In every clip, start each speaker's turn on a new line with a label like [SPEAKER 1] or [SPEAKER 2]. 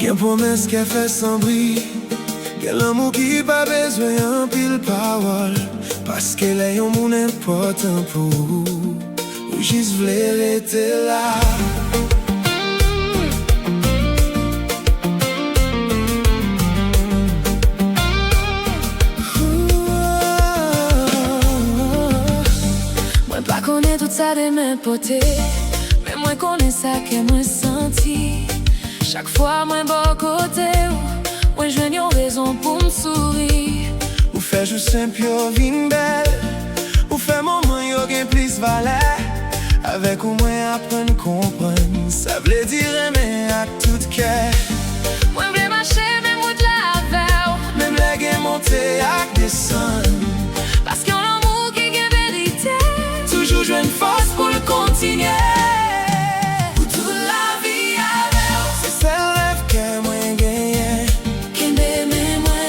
[SPEAKER 1] Gen promesse qu'elle fait sans bris, gen l'amour qui pas besoin un pile parole, parce qu'elle est un monde important pour vous, ou juste v'lait rester là.
[SPEAKER 2] Moi pas connais tout ça de mes potés, mais moi connais ça que moi senti. Chaque fois moi bon côté, moi je n'ai raison pour me sourire.
[SPEAKER 1] Ou fait juste simple yo vin belle, ou fait moment yo gen plus valeur. Avec ou moi apprendre comprendre, ça veut dire aimer à tout cœur.
[SPEAKER 2] Moi v'lais marcher même route la veille,
[SPEAKER 1] même les gen monter à descendre,
[SPEAKER 2] parce qu'on l'amour qui est vérité,
[SPEAKER 1] toujours jouer une force pour le continuer.
[SPEAKER 2] pour toute la vie avec.
[SPEAKER 1] C'est ce rêve que moi gagne,
[SPEAKER 2] Qu'aime m'aimer moi,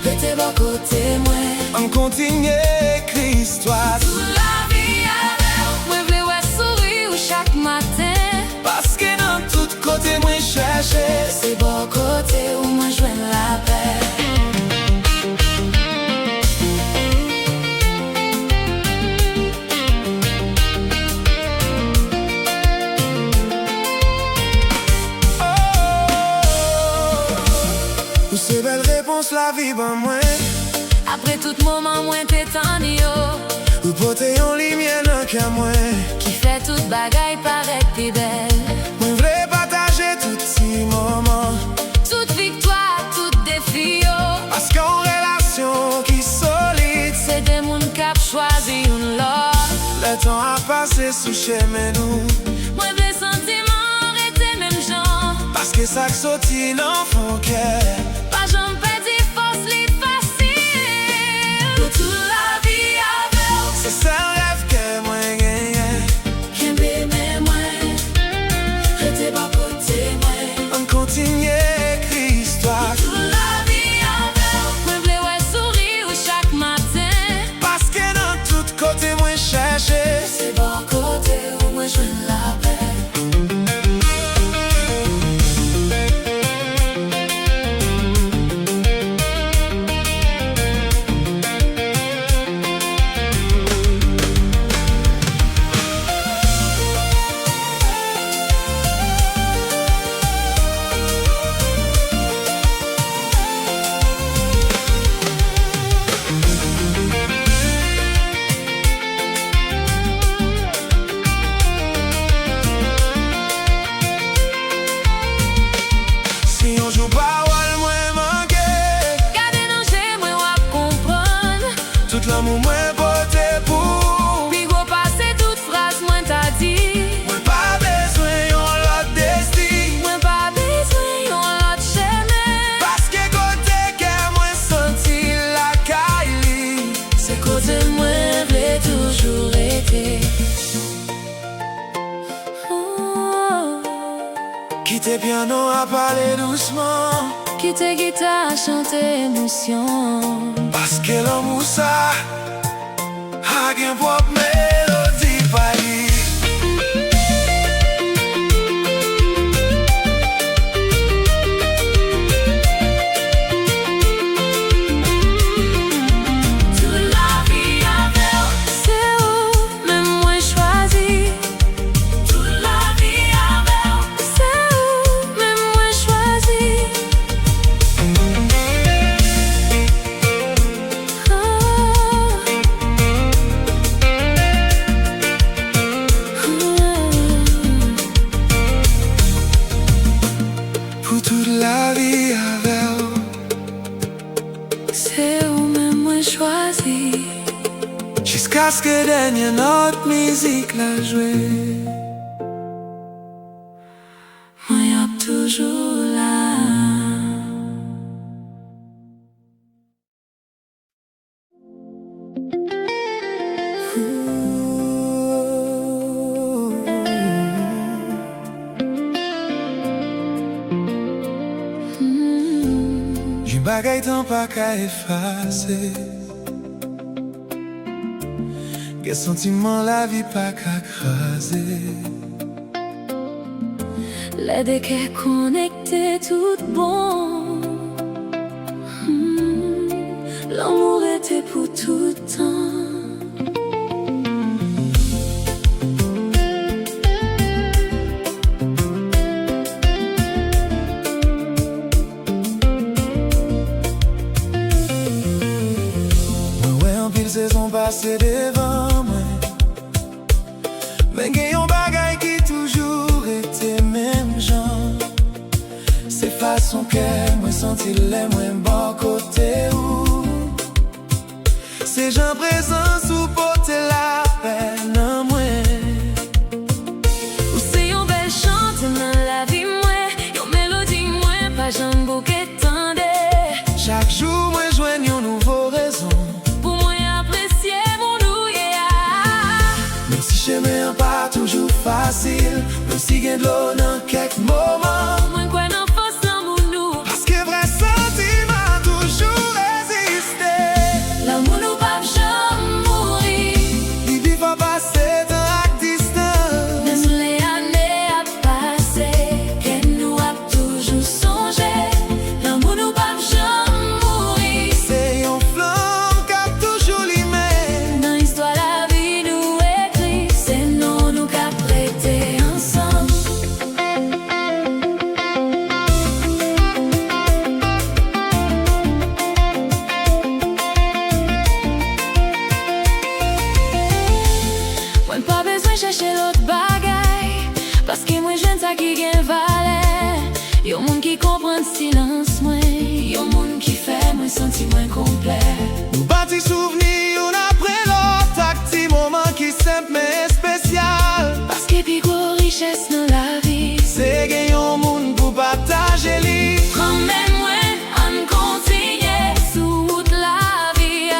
[SPEAKER 2] rester bon côté moi.
[SPEAKER 1] on continue écrit histoire.
[SPEAKER 2] Toute la vie avec. Moi v'lais ouais sourire chaque matin,
[SPEAKER 1] Parce que dans tout côté moi chercher,
[SPEAKER 2] c'est bon côté où moi joindre la paix.
[SPEAKER 1] ou c'est belle réponse la vie ben moi.
[SPEAKER 2] Après tout moment moins t'étendre yo,
[SPEAKER 1] Ou porter en lumière dans qu'à moi.
[SPEAKER 2] qui fait toute bagaille paraît t'es belle.
[SPEAKER 1] Moi v'lais partager tout petit moment,
[SPEAKER 2] Toute victoire, tout défi yo,
[SPEAKER 1] parce qu'en relation qui solide,
[SPEAKER 2] c'est des moun k'ap choisi une l'autre.
[SPEAKER 1] le temps a passé sous chemin nous.
[SPEAKER 2] Moi des sentiments arrêtés même gens,
[SPEAKER 1] Parce que ça que sorti dans mon cœur,
[SPEAKER 2] pas j'en perdis force li facile. Pour toute la vie avec.
[SPEAKER 1] c'est ça le rêve que moi gagne.
[SPEAKER 2] Qu'aime m'aimer moi, rester pas côté moi.
[SPEAKER 1] On continue écrit histoire,
[SPEAKER 2] Toute la vie avec. Moi v'lais ouais sourire chaque matin,
[SPEAKER 1] parce que dans tout côté moi chercher.
[SPEAKER 2] c'est bon côté où moi je la paix.
[SPEAKER 1] Si on joue parole moi manquer,
[SPEAKER 2] Gardez danger, moi wap comprendre.
[SPEAKER 1] tout l'amour moi porté pour.
[SPEAKER 2] Puis go passer toute phrase, moi t'a dit.
[SPEAKER 1] Moi pas besoin yon l'autre destin,
[SPEAKER 2] Moi pas besoin yon l'autre chemin.
[SPEAKER 1] parce que côté que moi senti la caille.
[SPEAKER 2] C'est côté moi v'lait toujours été.
[SPEAKER 1] Quitter piano à parler doucement,
[SPEAKER 2] Quitter guitare, chanter émotion.
[SPEAKER 1] parce que l'amour ça a gen propre mélodie paï.
[SPEAKER 2] Toute la vie avec. C'est où même moi choisi. Toute la vie avec. C'est où même moi choisi.
[SPEAKER 1] Pour toute la vie avec,
[SPEAKER 2] C'est où même moi choisi.
[SPEAKER 1] jusqu'à ce que dernière note musique la jouer.
[SPEAKER 2] Moi y'a toujours là.
[SPEAKER 1] J'ai bagay tant pas qu'à effacer. Quel sentiment la vie pas qu'à craser.
[SPEAKER 2] les deux qui connectés tout bon. L'amour était pour tout temps.
[SPEAKER 1] Saison passée devant moi, mais gen yon bagay qui toujours était même genre. C'est façon que moi senti les moins bon côté ou c'est gens présents sous porter la peine en moi.
[SPEAKER 2] Ou c'est yon bel chante dans la vie moi, yon mélodie moi pas j'en bouquet tendé.
[SPEAKER 1] Chaque jour moi joigne yon nouveau raison. Chemin pas toujours facile, même si gain de l'eau dans quelques moments.
[SPEAKER 2] Moins quoi n'en force l'amour nous,
[SPEAKER 1] parce que vrai sentiment toujours existé.
[SPEAKER 2] L'amour nous pas jamais mourir.
[SPEAKER 1] Il vit pas passer dans la distance.
[SPEAKER 2] Même les années à passer, qu'elle nous a toujours songé. L'amour nous pas jamais mourir.
[SPEAKER 1] C'est une flamme qui a toujours l'imé.
[SPEAKER 2] Dans l'histoire la vie nous écrit. C'est nous qui a prêté ensemble. Moi pas besoin de chercher l'autre bagaille, parce que moi j'aime ça qui gagne valeur. Y'a monde qui comprend le silence moi, y'a monde qui fait moi sentir moins complet.
[SPEAKER 1] Nous bâtis souvenirs un après l'autre, un petit moment qui simple mais spécial.
[SPEAKER 2] Parce que plus gros richesse dans la vie,
[SPEAKER 1] c'est gagner un monde pour partager lui.
[SPEAKER 2] Promets-moi on continue sous toute la vie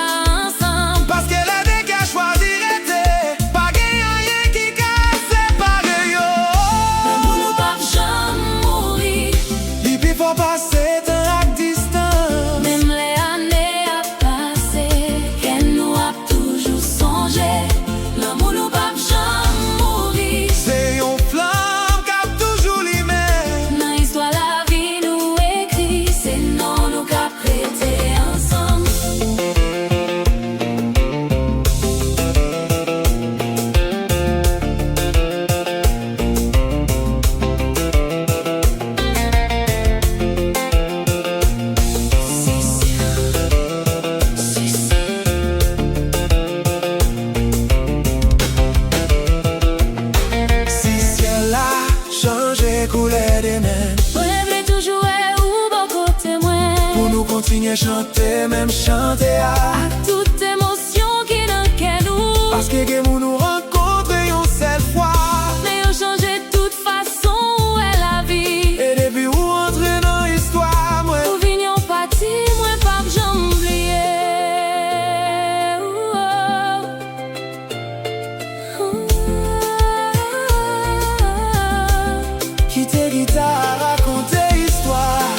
[SPEAKER 2] ensemble.
[SPEAKER 1] Parce que la deux qui a choisi d'être, pas gagner rien qui a séparé yo.
[SPEAKER 2] L'amour nous pas jamais mourir.
[SPEAKER 1] Et puis faut passer dans la distance.
[SPEAKER 2] Même les années à passer, qu'elle nous a toujours songé. L'amour nous pas jamais mourir.
[SPEAKER 1] C'est une flamme qui a toujours l'imé.
[SPEAKER 2] Dans l'histoire la vie nous écrit. C'est nous qui a prêté ensemble.
[SPEAKER 1] Si ciel a changé couleur des mains,
[SPEAKER 2] Moi j'aime toujours où bon côté moi.
[SPEAKER 1] pour nous continuer chanter, même chanter à.
[SPEAKER 2] Toute émotion qui dans qu'elle nous.
[SPEAKER 1] Parce que nous rencontrer une seule fois.
[SPEAKER 2] Mais on change de toute façon où est la vie.
[SPEAKER 1] Et depuis où entrer dans l'histoire, moi.
[SPEAKER 2] Ou vignon parti, moi pas j'en oublier.
[SPEAKER 1] Quitter guitare, raconter histoire.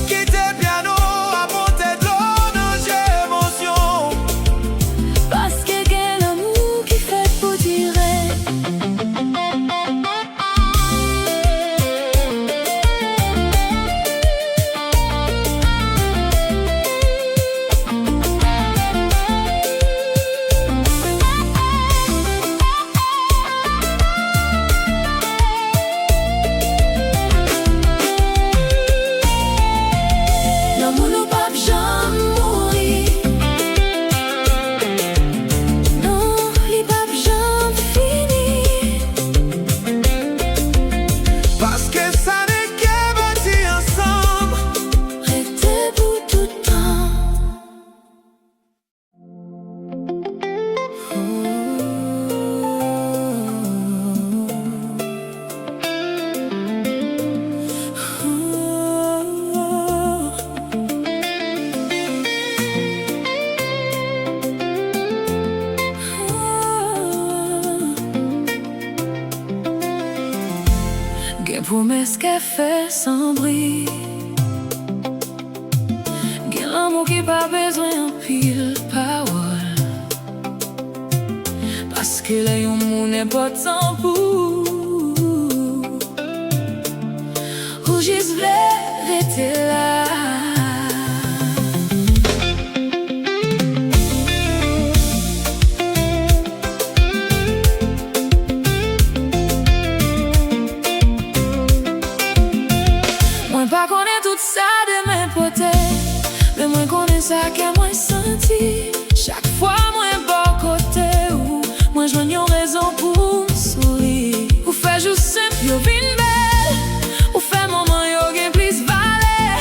[SPEAKER 1] Quitter piano, apporter de l'eau dans les émotions.
[SPEAKER 2] Parce que quel amour qui fait pour dire. L'amour nous pas jamais mourir. Non, il pas jamais fini.
[SPEAKER 1] Parce que ça n'est qu'un bâti ensemble.
[SPEAKER 2] Restez pour tout temps. Gen promesse qu'elle fait sans bruit. Gen l'amour qui pas besoin en pile parole. Parce que là yon moun n'est pas de temps pour juste vle rete là. Moi pas connais tout ça de mes potes, mais moi connais ça que moi senti. Chaque fois moi bon côté ou moi joigne une raison pour sourire. Ou fait juste simple yo vin belle, ou fait moment yo gen plus valeur.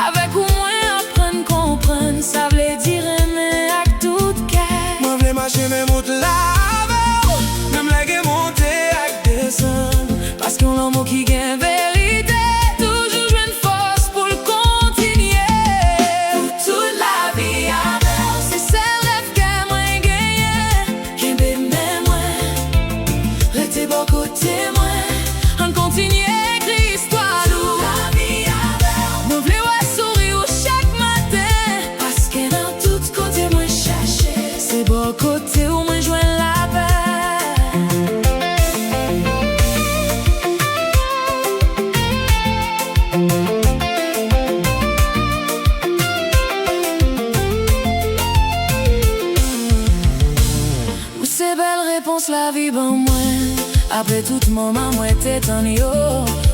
[SPEAKER 2] Avec ou moi apprendre comprendre, ça veut dire aimer avec tout cœur.
[SPEAKER 1] Moi vle marcher même out la même la gen monter avec descendre.
[SPEAKER 2] Parce qu'on l'amour qui gagne vérité, toujours joue une force pour le continuer. Pour toute la vie avec, c'est celle rêve que moi gagne. Qu'un bébé moi, restez bon côté moi, on continue écrire histoire toute la vie avec. Moi vle ouais sourire chaque matin, parce que dans tout côté moi chercher, c'est bon côté où moi joindre la paix. C'est belle réponse la vie bon moi. Après tout moment moi t'es en yo.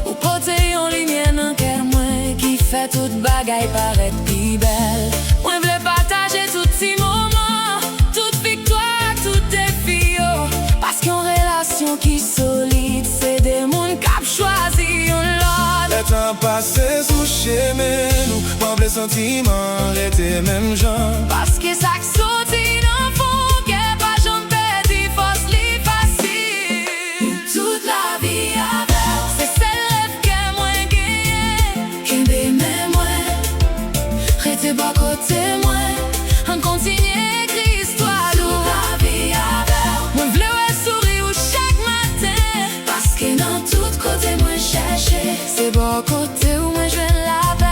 [SPEAKER 2] Ou pote yon lumière dans cœur moi, qui fait toute bagaille paraître plus belle. Moi vle partager tout ces moments, toute victoire, tout défi yo. Parce qu'en relation qui solide, c'est des mondes qui choisi yon lot.
[SPEAKER 1] Le temps passé sous chemin nous, moi vle sentiment rete même gens.
[SPEAKER 2] Parce que ça qui sorti dans fond, qu'est pas j'en perdu, force li facile. Toute la vie avec, c'est celle rêve que moi gagne. Qu'un bébé moi, rete bon côté moi, on continue écrire histoire toute la vie avec. Moi vle ouais sourire chaque matin, parce que dans tout côté moi chercher, c'est bon côté où moi je vais la paix.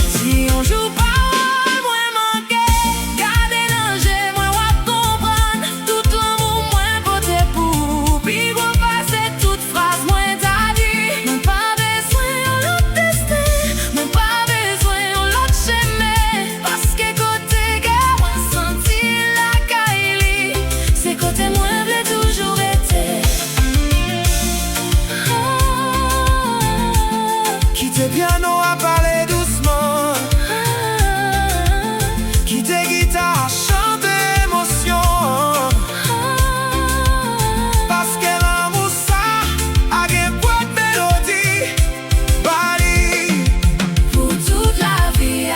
[SPEAKER 2] Si on joue parole, moi manquer, garder danger, moi va comprendre. Tout l'amour, moi voter pour. Puis gros passer toute phrase, moi t'as dit. Même pas besoin on l'autre destin, même pas besoin on l'autre chemin. Parce que côté que moi senti la caille, c'est côté moi v'lait toujours été.
[SPEAKER 1] Quitte piano à parler doucement, quitte guitare à chanter émotion. Parce que l'amour ça a gen boîte mélodie, bali.
[SPEAKER 2] Pour toute la vie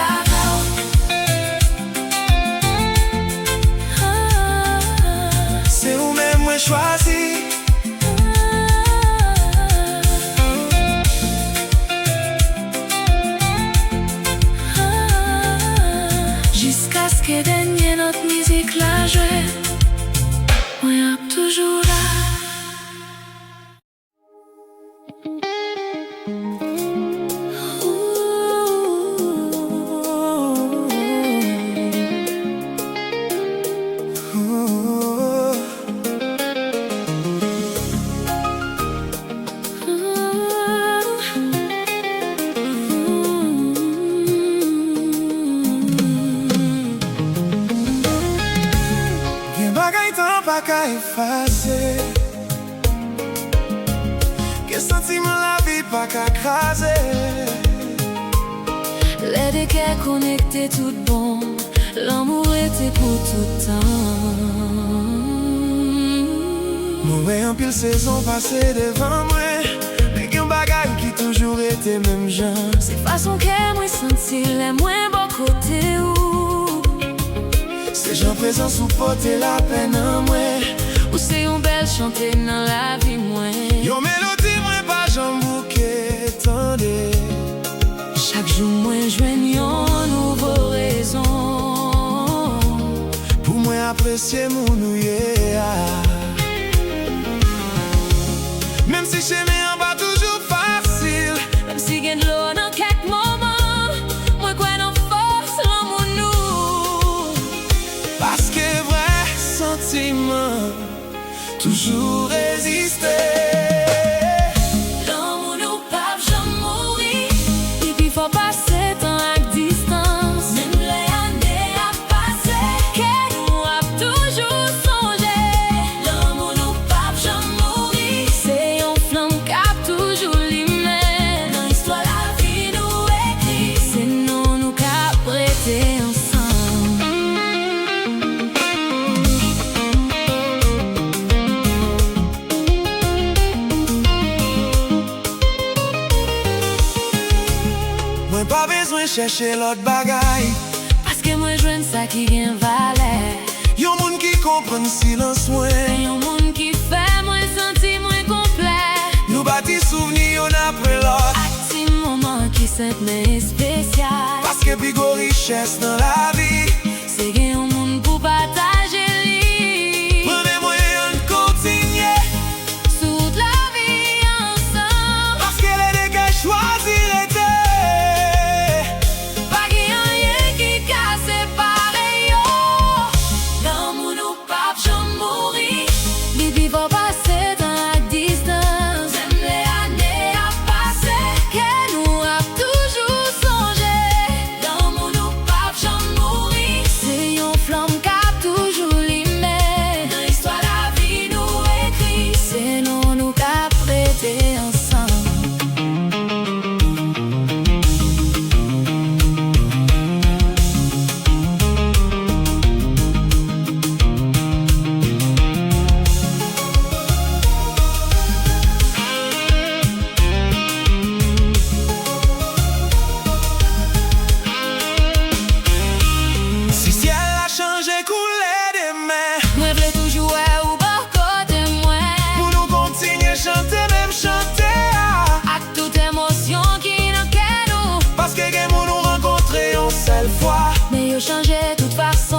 [SPEAKER 1] C'est où même moi choisi.
[SPEAKER 2] jusqu'à ce que dernier notre musique la joue, moi y'a toujours là.
[SPEAKER 1] Gen bagay tan pa ka efase, gen sentiment la vie pa ka krase.
[SPEAKER 2] Les deux cœurs connectés tout bon, l'amour était pour tout temps.
[SPEAKER 1] Moué en pile saison passée devant moi, mais gen bagay qui toujours été même genre.
[SPEAKER 2] C'est façon que moi senti les moins beaux côtés où
[SPEAKER 1] C'est gens présents sous porter la peine en moi.
[SPEAKER 2] ou c'est une belle chantée dans la vie moi.
[SPEAKER 1] Yon mélodie moi pas j'en bouquet, tendez.
[SPEAKER 2] Chaque jour moi joigne une nouvelle raison
[SPEAKER 1] Pour moi apprécier mon nouye. triche mais en pas toujours facile.
[SPEAKER 2] Même si gen de l'eau dans quelques moments, moi quoi dans force l'amour nous.
[SPEAKER 1] Parce que vrai sentiment toujours résister.
[SPEAKER 2] L'amour nous pas jamais mourir. Et puis faut passer temps avec distance. Même les années à passer, que nous a toujours songé. L'amour nous pas jamais mourir. C'est une flamme qui a toujours l'humain. Dans l'histoire la vie nous écrit. C'est nous qui a prêté ensemble.
[SPEAKER 1] Moi pas besoin chercher l'autre bagaille.
[SPEAKER 2] Parce que moi joine ça qui vient valer.
[SPEAKER 1] Yon moun qui comprend silence moi.
[SPEAKER 2] Yon monde qui fait moi sentir moins complet.
[SPEAKER 1] Nous bâtis souvenirs yon après l'autre.
[SPEAKER 2] Acti moment qui sent mais spécial.
[SPEAKER 1] Parce que plus gros richesse dans la vie.
[SPEAKER 2] C'est gen yon monde pour partager li.
[SPEAKER 1] Prenez-moi un continuer.
[SPEAKER 2] Toute la vie ensemble.
[SPEAKER 1] Parce que les dégâts choisir était.
[SPEAKER 2] Pas gen rien qui ka séparer yo. L'amour nous pas jamais mourir. Bibi faut passer dans la distance. Même les années à passer, que nous a toujours songé. L'amour nous pas jamais mourir. C'est une flamme qui a toujours l'humain. Dans l'histoire la vie nous écrit. C'est nous qui a prêté ensemble.
[SPEAKER 1] Si ciel a changé coulé des mains.
[SPEAKER 2] Moi v'lais toujours ou bord côté moi.
[SPEAKER 1] Pour nous continuer chanter même chanter.
[SPEAKER 2] Avec toute émotion qui nous qu'est nous.
[SPEAKER 1] Parce que gen moun nous rencontrer une seule fois.
[SPEAKER 2] Mais yo changé toute façon.